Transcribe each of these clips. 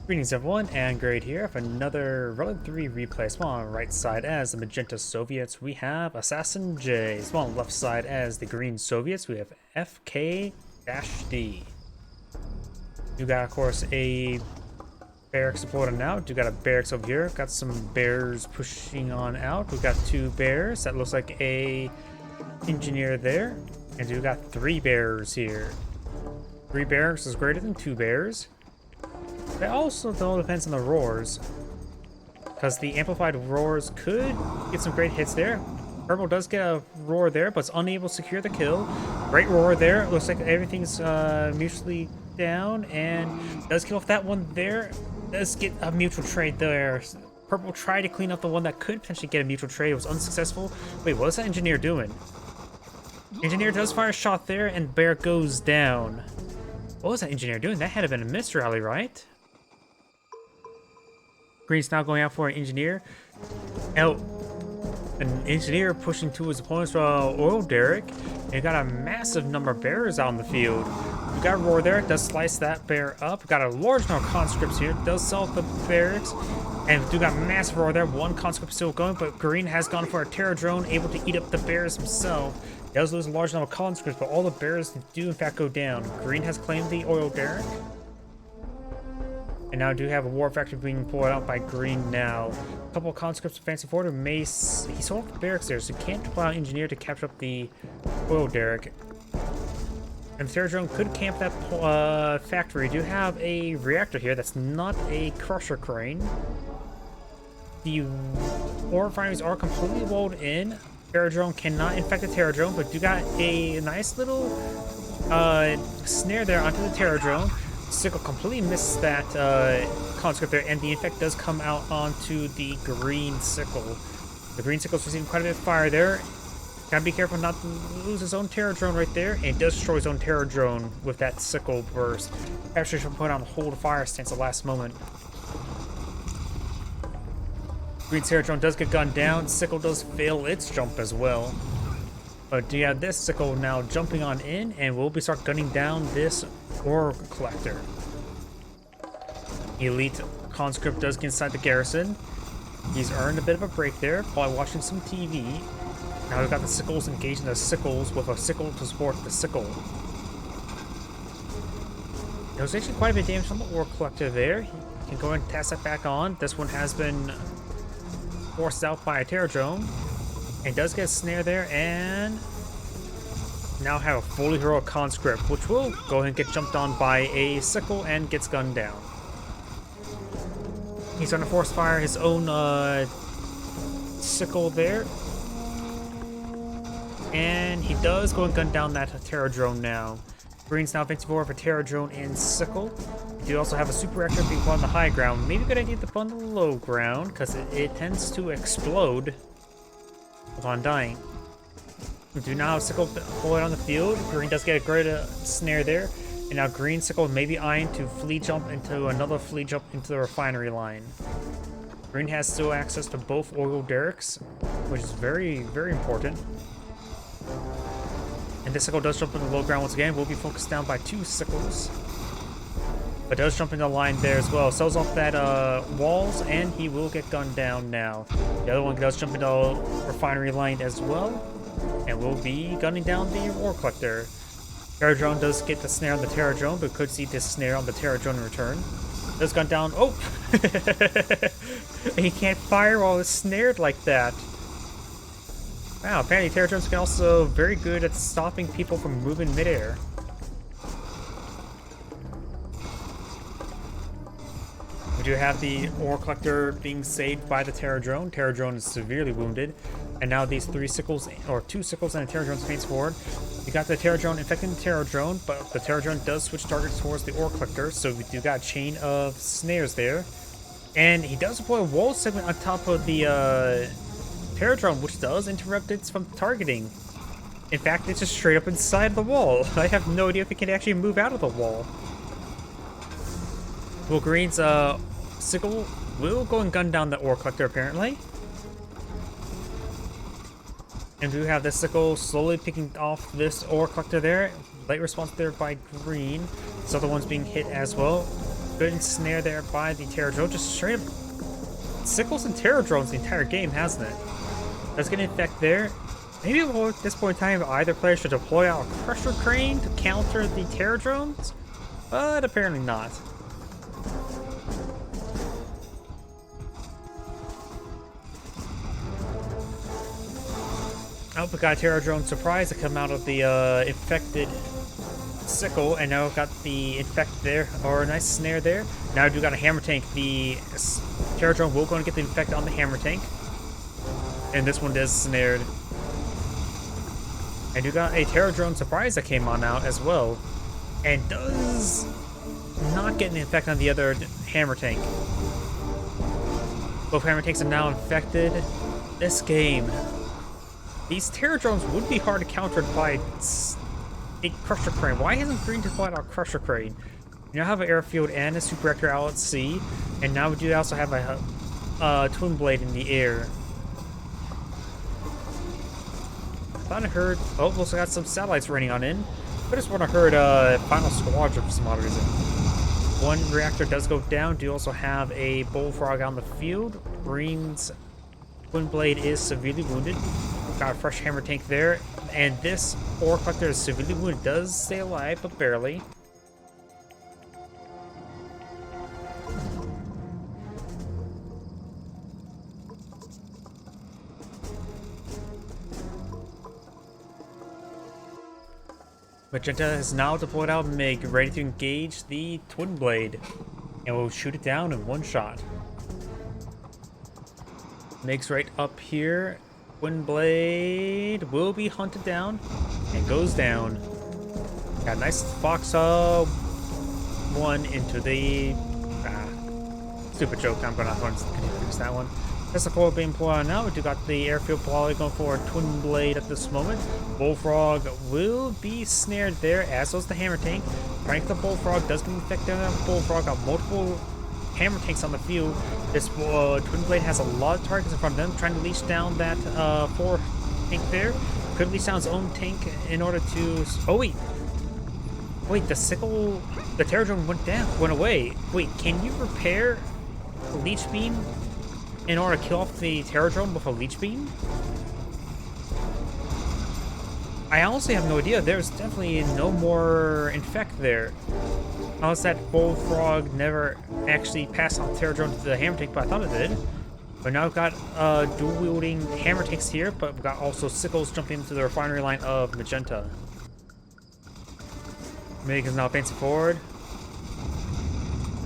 Greetings everyone, and Grade here for another Relic 3 replay. Small on the right side as the Magenta Soviets, we have Assassin J. Small on the left side as the Green Soviets, we have FK-D. You got, of course, a barracks supporting out. You got a barracks over here. Got some bears pushing on out. We got two bears. That looks like a engineer there. And you got three bears here. Three barracks is greater than two bears. It also though depends on the roars, because the amplified roars could get some great hits there. Purple does get a roar there, but it's unable to secure the kill. Great roar there. Looks like everything's mutually down, and does kill off that one there. Does get a mutual trade there. Purple tried to clean up the one that could potentially get a mutual trade. It was unsuccessful. Wait, what is that engineer doing? Engineer does fire a shot there, and bear goes down. What was that engineer doing? That had to have been a mist rally, right? Green's now going out for an engineer. Now, an engineer pushing to his opponent's oil derrick. And you got a massive number of bears out in the field. We got a roar there. Does slice that bear up. We got a large number of conscripts here. Does sell the barracks. And we do got massive roar there. One conscript still going, but Green has gone for a terror drone, able to eat up the bears himself. He does lose a large number of conscripts, but all the bears do in fact go down. Green has claimed the oil derrick. And now do have a war factory being pulled out by Green now. A couple of conscripts of Fancy Ford he sold the barracks there, so he can't deploy an engineer to capture up the oil derrick. And the terror drone could camp that factory. Do have a reactor here that's not a crusher crane. The ore refineries are completely walled in. Terror drone cannot infect the terror drone, but do got a nice little snare there onto the terror drone. Sickle completely missed that conscript there, and the infect does come out onto the green sickle. The green sickle's receiving quite a bit of fire there. Gotta be careful not to lose his own terror drone right there, and it does destroy his own terror drone with that sickle burst. Actually, should put on a hold fire stance at the last moment. Green terror drone does get gunned down. Sickle does fail its jump as well. But you have this sickle now jumping on in, and we'll be start gunning down this ore collector. Elite conscript does get inside the garrison. He's earned a bit of a break there while watching some TV. Now we've got the sickles engaging the sickles with a sickle to support the sickle. There was actually quite a bit of damage on the ore collector there. He can go ahead and pass that back on. This one has been forced out by a terror drone. And does get a snare there, and now have a fully heroic conscript, which will go ahead and get jumped on by a sickle and gets gunned down. He's going to force fire his own sickle there. And he does go and gun down that terror drone now. Green's now victim for terror drone and sickle. We do also have a super reactor being put on the high ground. Maybe a good idea to put on the low ground, because it tends to explode upon dying. We do now have sickle deployed on the field. Green does get a great snare there. And now green sickle may be eyeing to flea jump into another flea jump into the refinery line. Green has still access to both oil derricks, which is very, very important. And this sickle does jump into the low ground once again. Will be focused down by two sickles. But does jump into the line there as well. Sells off that walls, and he will get gunned down now. The other one does jump into the refinery line as well, and will be gunning down the ore collector. Terror drone does get the snare on the terror drone, but could see this snare on the terror drone in return. Does gun down. Oh! He can't fire while it's snared like that. Wow, apparently terror drones can also very good at stopping people from moving midair. We do have the ore collector being saved by the terror drone. Terror drone is severely wounded. And now these three sickles, or two sickles and a terror drone faints forward. We got the terror drone infecting the terror drone, but the terror drone does switch targets towards the ore collector, so we do got a chain of snares there. And he does deploy a wall segment on top of the terror drone, which does interrupt it from targeting. In fact, it's just straight up inside the wall. I have no idea if it can actually move out of the wall. Well, Green's sickle will go and gun down the ore collector apparently. And we have this sickle slowly picking off this ore collector there. Late response there by Green. This other one's being hit as well. Good ensnare there by the Terror Drone. Just straight up sickles and Terror Drones the entire game, hasn't it? Does get an infect there. Maybe at this point in time, either player should deploy out a Crusher Crane to counter the Terror Drones, but apparently not. Oh, we got a Terror Drone surprise to come out of the infected sickle, and now we've got the infect there, or a nice snare there. Now we do got a hammer tank. The Terror Drone will go and get the infect on the hammer tank, and this one is snared. And you got a Terror Drone surprise that came on out as well, and does not get an infect on the other hammer tank. Both hammer tanks are now infected. This game, these Terror Drones would be hard to counter by a Crusher Crane. Why hasn't Green deployed out Crusher Crane? You now have an airfield and a super reactor out at sea, and now we do also have a twin blade in the air. I thought I heard. Oh, we also got some satellites raining on in. I just want to heard final squadron for some odd reason. One reactor does go down. Do also have a bullfrog on the field. Green's twin blade is severely wounded. Got a fresh hammer tank there, and this ore collector is severely wounded. Does stay alive, but barely. Magenta has now deployed out MiG, ready to engage the twin blade, and will shoot it down in one shot. MiG's right up here. Twin blade will be hunted down and goes down. Got a nice Fox 1 into the stupid joke. I'm gonna fix that one. That's the core being pulled out now. We do got the airfield probably going for a twin blade at this moment. Bullfrog will be snared there, as does the hammer tank. Trying to the Bullfrog does get infected. Bullfrog got multiple hammer tanks on the field. This twin blade has a lot of targets in front of them, trying to leash down that 4 tank there. Could leash down his own tank in order to. Oh wait, the sickle, the Terror Drone went away. Wait, can you repair a leech beam in order to kill off the Terror Drone with a leech beam? I honestly have no idea. There's definitely no more infect there. Unless that Bullfrog never actually passed on Terror Drone to the hammer tank, but I thought it did. But now we've got dual-wielding hammer tanks here, but we've got also sickles jumping into the refinery line of Magenta. MiG is now advancing forward.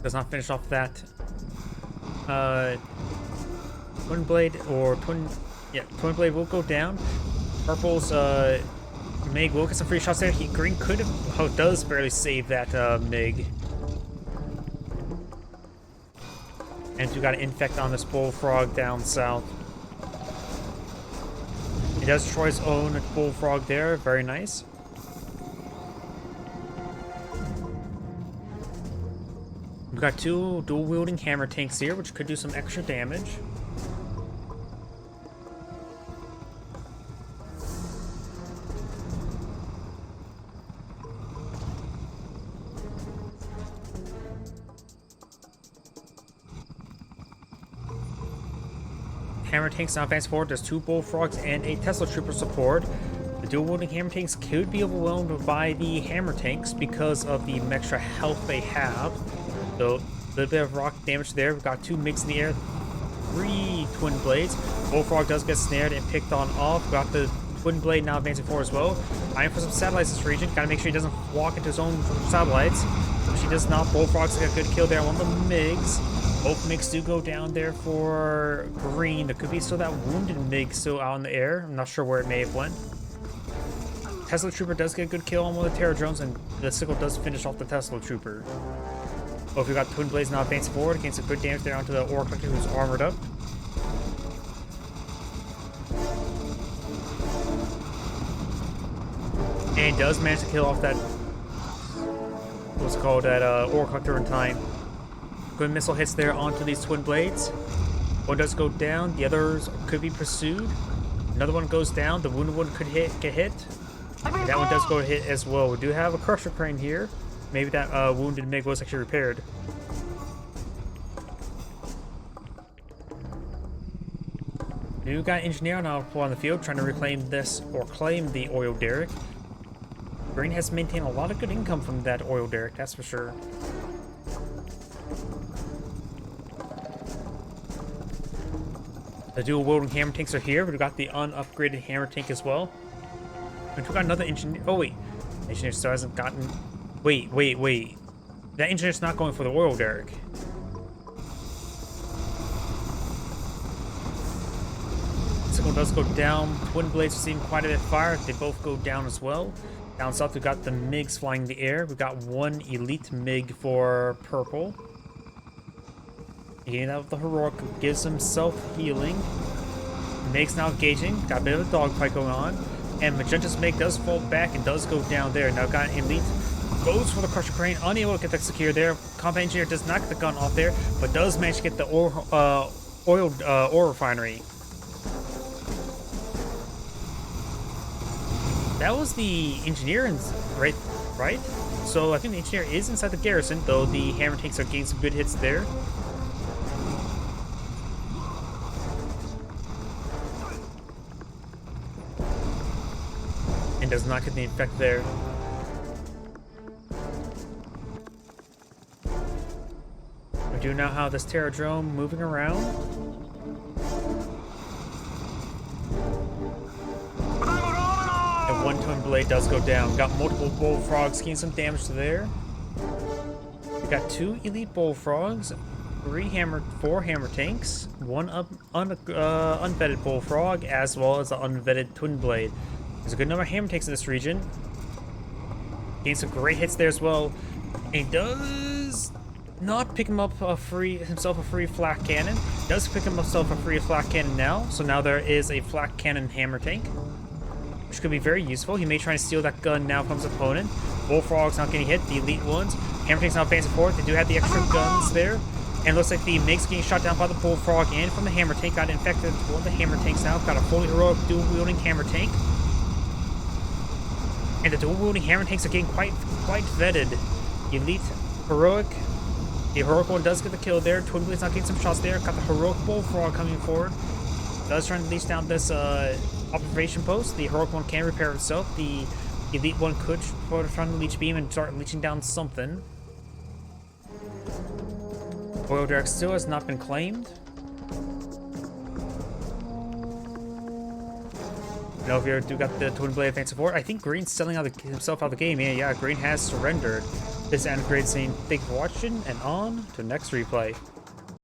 Does not finish off that twin blade, or twin blade will go down. Purple's MiG will get some free shots there. Green could have, does barely save that MiG. And we got an infect on this Bullfrog down south. He does destroy his own Bullfrog there. Very nice. We've got 2 dual-wielding hammer tanks here, which could do some extra damage. Hammer tanks now advance forward. There's 2 Bullfrogs and a Tesla Trooper support. The dual-wielding hammer tanks could be overwhelmed by the hammer tanks because of the extra health they have. So a little bit of rock damage there. We've got 2 MiGs in the air, 3 twin blades. Bullfrog does get snared and picked on off. We've got the twin blade now advancing forward as well. Eyeing for some satellites in this region. Gotta make sure he doesn't walk into his own satellites. If she does not, Bullfrog's got a good kill there on one of the MiGs. Both MiGs do go down there for Green. There could be still that wounded MiG still out in the air. I'm not sure where it may have went. Tesla Trooper does get a good kill on one of the Terror Drones, and the sickle does finish off the Tesla Trooper. Both we got twin blades now advancing forward, getting some good damage there onto the ore collector who's armored up. And does manage to kill off that, what's it called, that ore collector in time. Good missile hits there onto these twin blades. One does go down, the others could be pursued. Another one goes down, the wounded one could get hit. And that one does go hit as well. We do have a Crusher Crane here. Maybe that wounded MiG was actually repaired. You got engineer now on the field trying to reclaim this or claim the oil derrick. Green has maintained a lot of good income from that oil derrick, that's for sure. The dual wielding hammer tanks are here. We've got the unupgraded hammer tank as well. And we've got another engineer. Oh wait, engineer still hasn't gotten. Wait. That engineer's not going for the oil derrick. Signal does go down. Twin blades receiving quite a bit of fire. They both go down as well. Down south, we've got the MiGs flying in the air. We've got one elite MiG for purple. Getting out of the heroic gives him self-healing. MiG's now engaging. Got a bit of a dogfight going on. And Magenta's MiG does fall back and does go down there. Now got elite. Goes for the crusher crane. Unable to get that secure there. Combat engineer does not get the gun off there. But does manage to get the oil refinery. That was the engineer, right? So I think the engineer is inside the garrison, though the hammer tanks are getting some good hits there. And does not get the effect there. We do now have this Terradrome moving around. One twin blade does go down. Got multiple bullfrogs getting some damage to there. We got two elite bullfrogs, four hammer tanks, one unvetted bullfrog, as well as the unvetted twin blade. There's a good number of hammer tanks in this region. Getting some great hits there as well. And he does not pick himself a free flak cannon. Does pick himself a free flak cannon now. So now there is a flak cannon hammer tank, which could be very useful. He may try to steal that gun now from his opponent. Bullfrog's not getting hit, the elite ones. Hammer tanks now advancing forward. They do have the extra guns there. And it looks like the MiG's getting shot down by the bullfrog and from the hammer tank. Got infected one of the hammer tanks now. Got a fully heroic dual wielding hammer tank. And the dual wielding hammer tanks are getting quite vetted. Elite, heroic. The heroic one does get the kill there. Twin blade's not getting some shots there. Got the heroic bullfrog coming forward. Does try to leash down this observation post. The heroic one can repair itself. The elite one could try to leech beam and start leeching down something. Oil derrick still has not been claimed. Now if you do got the twin blade advance support, I think Green's selling himself out of the game. Yeah, Green has surrendered. This end grade saying thank you for watching and on to the next replay.